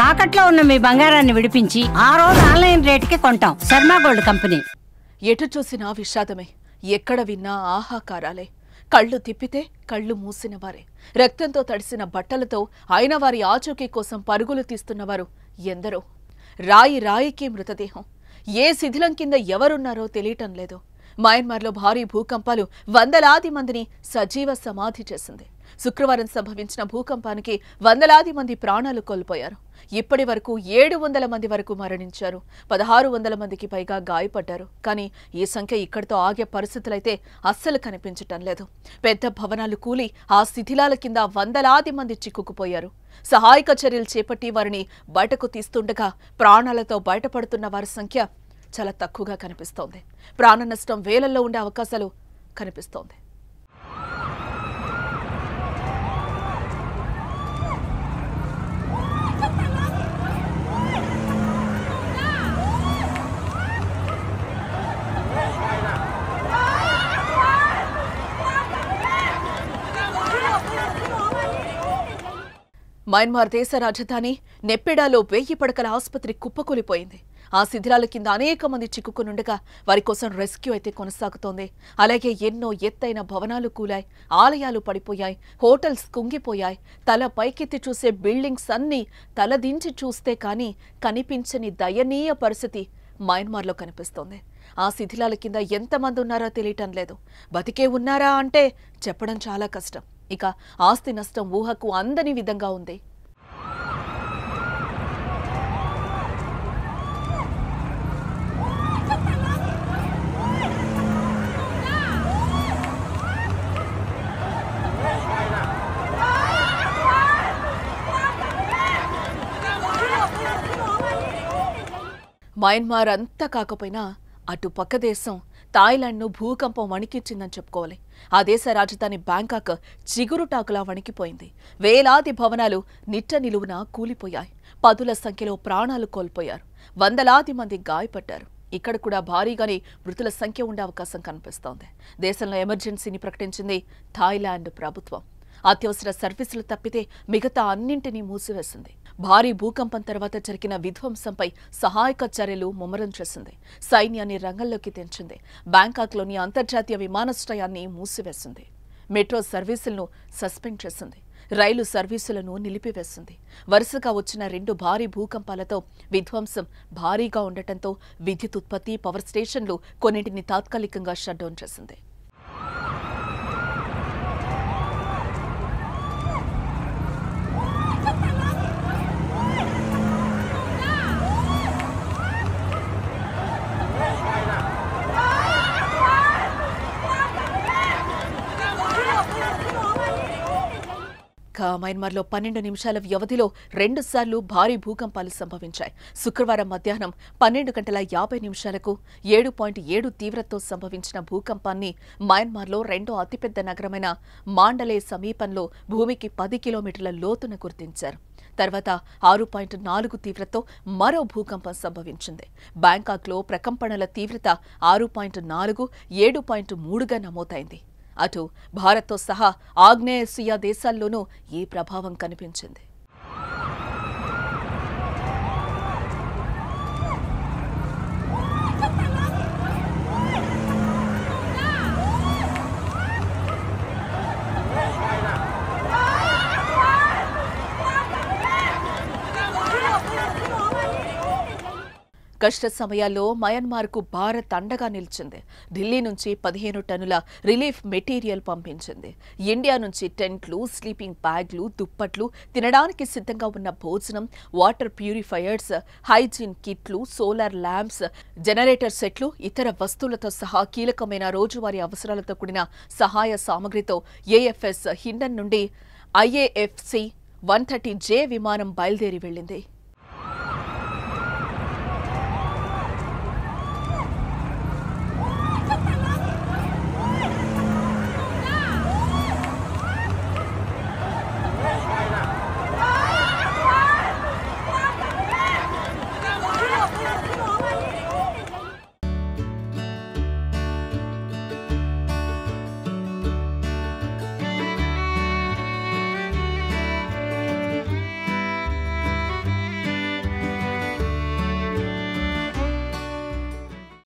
తాకట్లో ఉన్న మీ బంగారాన్ని విడిపించి ఆ రోజు ఆన్లైన్ రేటుకి కొంటాం. Sharma gold company. ఎటు చూసినా విషాదమే, ఎక్కడ విన్నా ఆహాకారాలే. కళ్ళు తిప్పితే కళ్ళు మూసిన వారే, రక్తంతో తడిసిన బట్టలతో అయిన వారి ఆచూకీ కోసం పరుగులు తీస్తున్నవారు ఎందరో. రాయి రాయికి మృతదేహం. ఏ శిథిలం కింద ఎవరున్నారో తెలియటం లేదు. మయన్మార్లో భారీ భూకంపాలు వందలాది మందిని సజీవ సమాధి చేసింది. శుక్రవారం సంభవించిన భూకంపానికి వందలాది మంది ప్రాణాలు కోల్పోయారు. ఇప్పటి వరకు 700 మంది వరకు మరణించారు. 1600 మందికి పైగా గాయపడ్డారు. కానీ ఈ సంఖ్య ఇక్కడితో ఆగే పరిస్థితులైతే అస్సలు కనిపించటం లేదు. పెద్ద భవనాలు కూలి ఆ శిథిలాల కింద వందలాది మంది చిక్కుకుపోయారు. సహాయక చర్యలు చేపట్టి వారిని బయటకు తీస్తుండగా ప్రాణాలతో బయటపడుతున్న వారి సంఖ్య చాలా తక్కువగా కనిపిస్తోంది. ప్రాణ నష్టం వేలల్లో ఉండే అవకాశాలు కనిపిస్తోంది. మయన్మార్ దేశ రాజధాని నెప్పెడాలో 1000 పడకల ఆసుపత్రి కుప్పకూలిపోయింది. ఆ శిథిలాల కింద అనేక మంది చిక్కుకునుండగా వారి కోసం రెస్క్యూ అయితే కొనసాగుతోంది. అలాగే ఎన్నో ఎత్తైన భవనాలు కూలాయి, ఆలయాలు పడిపోయాయి, హోటల్స్ కుంగిపోయాయి. తల పైకెత్తి చూసే బిల్డింగ్స్ అన్నీ తలదించి చూస్తే కానీ కనిపించని దయనీయ పరిస్థితి మయన్మార్లో కనిపిస్తోంది. ఆ శిథిలాల కింద ఎంతమంది ఉన్నారో తెలియటం లేదు. బతికే ఉన్నారా అంటే చెప్పడం చాలా కష్టం. ఇక ఆస్తి నష్టం ఊహకు అందని విధంగా ఉంది. మయన్మార్ అంతా కాకపోయినా అటు పక్క దేశం థాయిలాండ్ను భూకంపం వణికిచ్చిందని చెప్పుకోవాలి. ఆ దేశ రాజధాని బ్యాంకాక్ చిగురుటాకులా వణికిపోయింది. వేలాది భవనాలు నిట్ట నిలువున కూలిపోయాయి. పదుల సంఖ్యలో ప్రాణాలు కోల్పోయారు. వందలాది మంది గాయపడ్డారు. ఇక్కడ కూడా భారీగానే మృతుల సంఖ్య ఉండే అవకాశం కనిపిస్తోంది. దేశంలో ఎమర్జెన్సీని ప్రకటించింది థాయిలాండ్ ప్రభుత్వం. అత్యవసర సర్వీసులు తప్పితే మిగతా అన్నింటినీ మూసివేసింది. భారీ భూకంపం తర్వాత జరిగిన విధ్వంసంపై సహాయక చర్యలు ముమ్మరం చేసింది. సైన్యాన్ని రంగంలోకి తెంచింది. బ్యాంకాక్లోని అంతర్జాతీయ విమానాశ్రయాన్ని మూసివేసింది. మెట్రో సర్వీసులను సస్పెండ్ చేసింది. రైలు సర్వీసులను నిలిపివేసింది. వరుసగా వచ్చిన 2 భారీ భూకంపాలతో విధ్వంసం భారీగా ఉండటంతో విద్యుత్ ఉత్పత్తి, పవర్ స్టేషన్లు కొన్నింటిని తాత్కాలికంగా షట్డౌన్ చేసింది. మయన్మార్లో 12 నిమిషాల వ్యవధిలో 2 సార్లు భారీ భూకంపాలు సంభవించాయి. శుక్రవారం మధ్యాహ్నం 12:50 7.7 తీవ్రతతో సంభవించిన భూకంపాన్ని మయన్మార్లో రెండో అతిపెద్ద నగరమైన మాండలే సమీపంలో భూమికి 10 కిలోమీటర్ల లోతున గుర్తించారు. తర్వాత 6.4 తీవ్రతతో మరో భూకంపం సంభవించింది. బ్యాంకాక్లో ప్రకంపనల తీవ్రత 6.4, 7.3గా నమోదైంది. అటు భారత్తో సహా ఆగ్నేయాసియా దేశాల్లోనూ ఈ ప్రభావం కనిపించింది. కష్ట సమయాల్లో మయన్మార్కు భారత్ అండగా నిలిచింది. ఢిల్లీ నుంచి 15 టన్నుల రిలీఫ్ మెటీరియల్ పంపించింది. ఇండియా నుంచి టెంట్లు, స్లీపింగ్ బ్యాగ్లు, దుప్పట్లు, తినడానికి సిద్ధంగా ఉన్న భోజనం, వాటర్ ప్యూరిఫైయర్స్, హైజీన్ కిట్లు, సోలార్ ల్యాంప్స్, జనరేటర్ సెట్లు, ఇతర వస్తువులతో సహా కీలకమైన రోజువారీ అవసరాలతో కూడిన సహాయ సామగ్రితో ఏఎఫ్ఎస్ హిండన్ నుండి IAFC 130J విమానం బయలుదేరి వెళ్లింది.